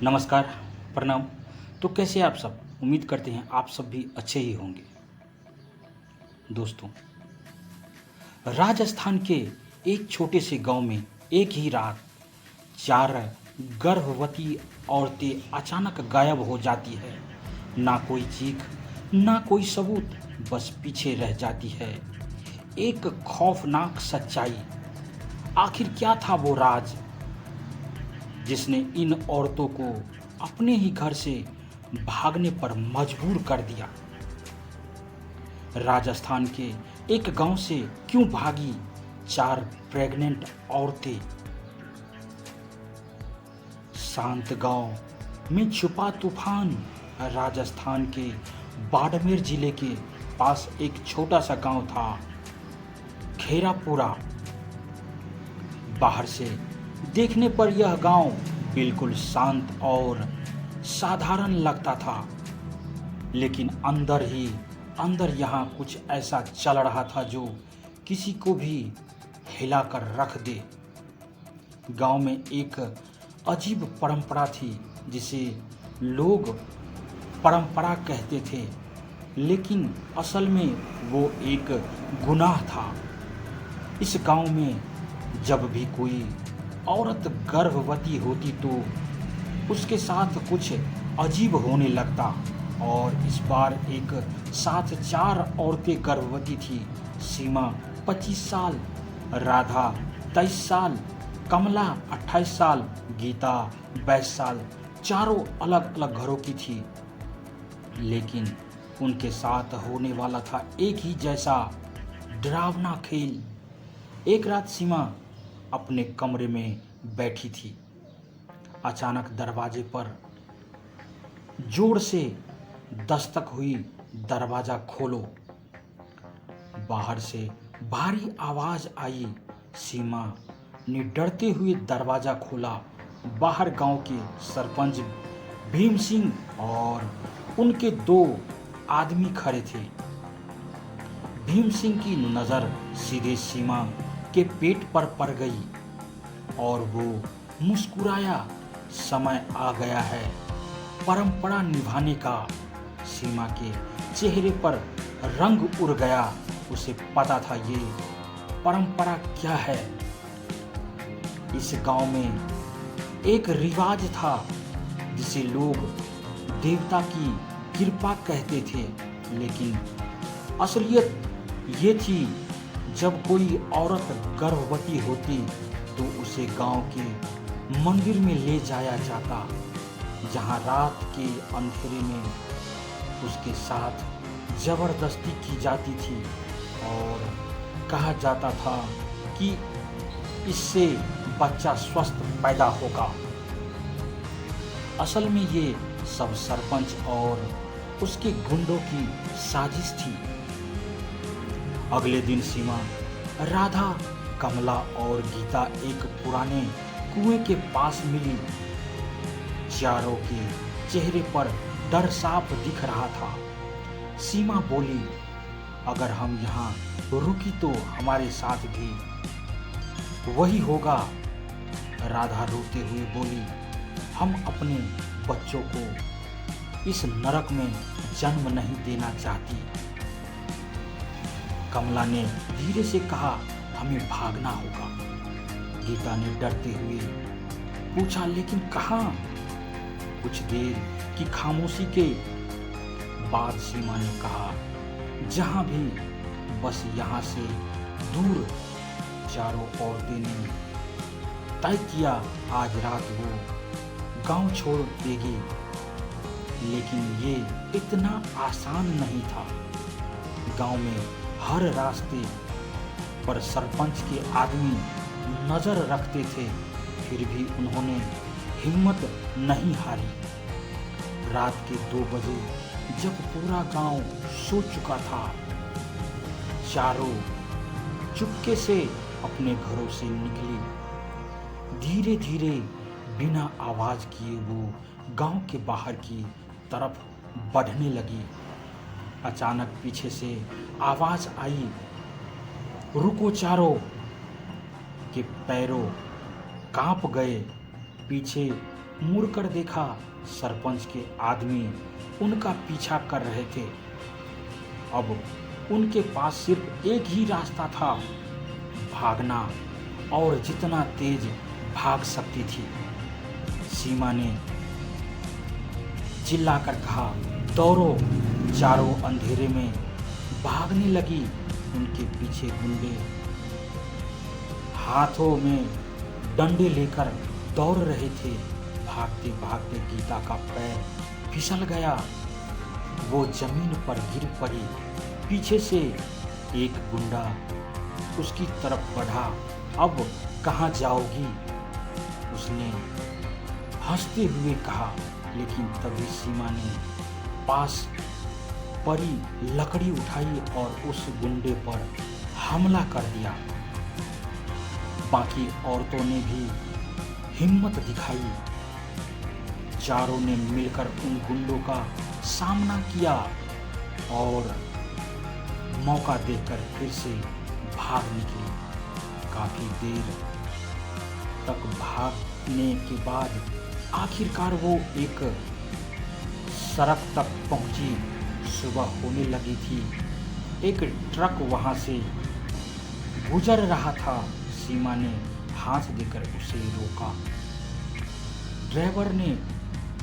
नमस्कार, प्रणाम। तो कैसे हैं आप सब? उम्मीद करते हैं आप सब भी अच्छे ही होंगे। दोस्तों, राजस्थान के एक छोटे से गांव में एक ही रात 4 गर्भवती औरतें अचानक गायब हो जाती है। ना कोई चीख, ना कोई सबूत, बस पीछे रह जाती है एक खौफनाक सच्चाई। आखिर क्या था वो राज जिसने इन औरतों को अपने ही घर से भागने पर मजबूर कर दिया? राजस्थान के एक गांव से क्यों भागी 4 प्रेग्नेंट औरतें? शांत गांव में छुपा तूफान। राजस्थान के बाड़मेर जिले के पास एक छोटा सा गांव था, खेरापुरा। बाहर से देखने पर यह गांव बिल्कुल शांत और साधारण लगता था, लेकिन अंदर ही अंदर यहाँ कुछ ऐसा चल रहा था जो किसी को भी हिलाकर रख दे। गांव में एक अजीब परंपरा थी जिसे लोग परंपरा कहते थे, लेकिन असल में वो एक गुनाह था। इस गांव में जब भी कोई औरत गर्भवती होती तो उसके साथ कुछ अजीब होने लगता, और इस बार एक साथ 4 औरतें गर्भवती थी। सीमा 25 साल, राधा 23 साल, कमला 28 साल, गीता 22 साल। चारों अलग अलग घरों की थी, लेकिन उनके साथ होने वाला था एक ही जैसा डरावना खेल। एक रात सीमा अपने कमरे में बैठी थी। अचानक दरवाजे पर जोर से दस्तक हुई। दरवाजा खोलो। बाहर से भारी आवाज आई। सीमा ने डरते हुए दरवाजा खोला। बाहर गांव के सरपंच भीम सिंह और उनके 2 आदमी खड़े थे। भीम सिंह की नजर सीधे सीमा के पेट पर पड़ गई और वो मुस्कुराया। समय आ गया है परंपरा निभाने का। सीमा के चेहरे पर रंग उड़ गया। उसे पता था ये परंपरा क्या है। इस गांव में एक रिवाज था जिसे लोग देवता की कृपा कहते थे, लेकिन असलियत ये थी, जब कोई औरत गर्भवती होती तो उसे गांव के मंदिर में ले जाया जाता, जहां रात के अंधेरे में उसके साथ जबरदस्ती की जाती थी और कहा जाता था कि इससे बच्चा स्वस्थ पैदा होगा। असल में ये सब सरपंच और उसके गुंडों की साजिश थी। अगले दिन सीमा, राधा, कमला और गीता एक पुराने कुएं के पास मिली। चारों के चेहरे पर डर साफ दिख रहा था। सीमा बोली, अगर हम यहाँ रुकी तो हमारे साथ भी वही होगा। राधा रोते हुए बोली, हम अपने बच्चों को इस नरक में जन्म नहीं देना चाहती। कमला ने धीरे से कहा, हमें भागना होगा। गीता ने डरते हुए पूछा, लेकिन कहाँ? कुछ देर की खामोशी के बाद सीमा ने कहा, जहां भी, बस यहाँ से दूर। चारों औरतें ने तय किया आज रात वो गांव छोड़ देगी, लेकिन ये इतना आसान नहीं था। गांव में हर रास्ते पर सरपंच के आदमी नजर रखते थे, फिर भी उन्होंने हिम्मत नहीं हारी। रात के 2 बजे जब पूरा गांव सो चुका था, चारों चुपके से अपने घरों से निकली। धीरे धीरे बिना आवाज किए वो गांव के बाहर की तरफ बढ़ने लगी। अचानक पीछे से आवाज आई, रुको। चारों के पैरों कांप गए। पीछे मुड़कर देखा, सरपंच के आदमी उनका पीछा कर रहे थे। अब उनके पास सिर्फ एक ही रास्ता था, भागना, और जितना तेज भाग सकती थी। सीमा ने चिल्लाकर कहा, दौड़ो। चारों अंधेरे में भागने लगी। उनके पीछे गुंडे हाथों में डंडे लेकर दौड़ रहे थे। भागते भागते गीता का पैर फिसल गया, वो जमीन पर गिर पड़ी। पीछे से एक गुंडा उसकी तरफ बढ़ा। अब कहाँ जाओगी, उसने हंसते हुए कहा। लेकिन तभी सीमा ने पास पड़ी लकड़ी उठाई और उस गुंडे पर हमला कर दिया। बाकी औरतों ने भी हिम्मत दिखाई। चारों ने मिलकर उन गुंडों का सामना किया और मौका देखकर फिर से भाग निकली। काफी देर तक भागने के बाद आखिरकार वो एक सड़क तक पहुंची। सुबह होने लगी थी। एक ट्रक वहां से गुजर रहा था। सीमा ने हाथ देकर उसे रोका। ड्राइवर ने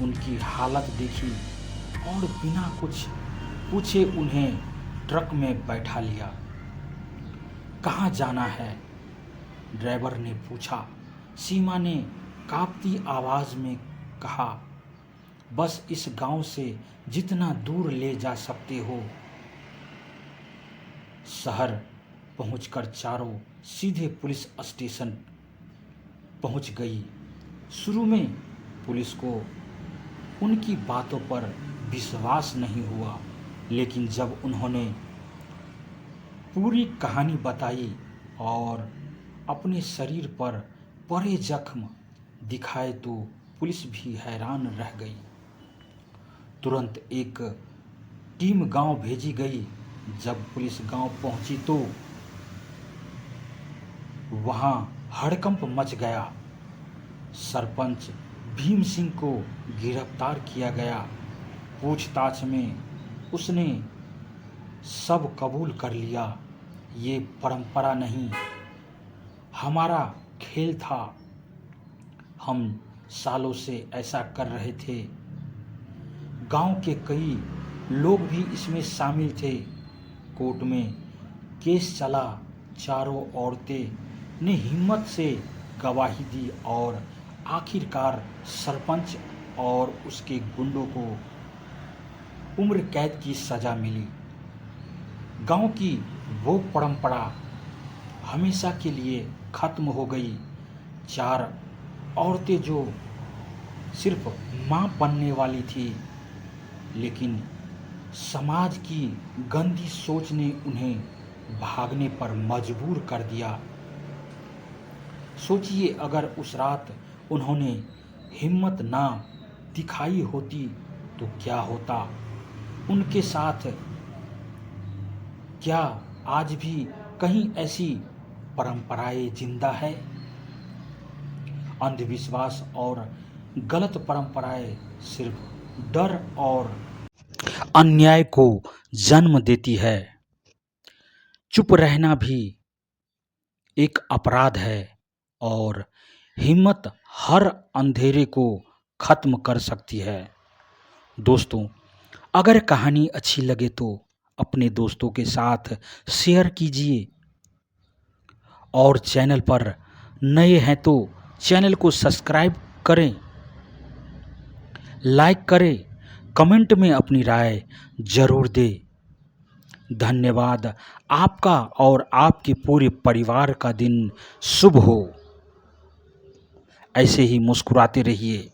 उनकी हालत देखी और बिना कुछ पूछे उन्हें ट्रक में बैठा लिया। कहाँ जाना है, ड्राइवर ने पूछा। सीमा ने कांपती आवाज में कहा, बस इस गांव से जितना दूर ले जा सकते हो। शहर पहुंचकर चारों सीधे पुलिस स्टेशन पहुंच गई। शुरू में पुलिस को उनकी बातों पर विश्वास नहीं हुआ, लेकिन जब उन्होंने पूरी कहानी बताई और अपने शरीर पर पड़े जख्म दिखाए तो पुलिस भी हैरान रह गई। तुरंत एक टीम गांव भेजी गई। जब पुलिस गांव पहुंची तो वहां हड़कंप मच गया। सरपंच भीम सिंह को गिरफ्तार किया गया। पूछताछ में उसने सब कबूल कर लिया। ये परंपरा नहीं, हमारा खेल था। हम सालों से ऐसा कर रहे थे। गांव के कई लोग भी इसमें शामिल थे। कोर्ट में केस चला। चारों औरतें ने हिम्मत से गवाही दी और आखिरकार सरपंच और उसके गुंडों को उम्र कैद की सजा मिली। गांव की वो परंपरा हमेशा के लिए खत्म हो गई। चार औरतें जो सिर्फ मां बनने वाली थी, लेकिन समाज की गंदी सोच ने उन्हें भागने पर मजबूर कर दिया। सोचिए, अगर उस रात उन्होंने हिम्मत ना दिखाई होती तो क्या होता उनके साथ। क्या आज भी कहीं ऐसी परंपराएं जिंदा है? अंधविश्वास और गलत परंपराएं सिर्फ डर और अन्याय को जन्म देती है। चुप रहना भी एक अपराध है और हिम्मत हर अंधेरे को खत्म कर सकती है। दोस्तों, अगर कहानी अच्छी लगे तो अपने दोस्तों के साथ शेयर कीजिए और चैनल पर नए हैं तो चैनल को सब्सक्राइब करें, लाइक करें, कमेंट में अपनी राय जरूर दें। धन्यवाद। आपका और आपके पूरे परिवार का दिन शुभ हो। ऐसे ही मुस्कुराते रहिए।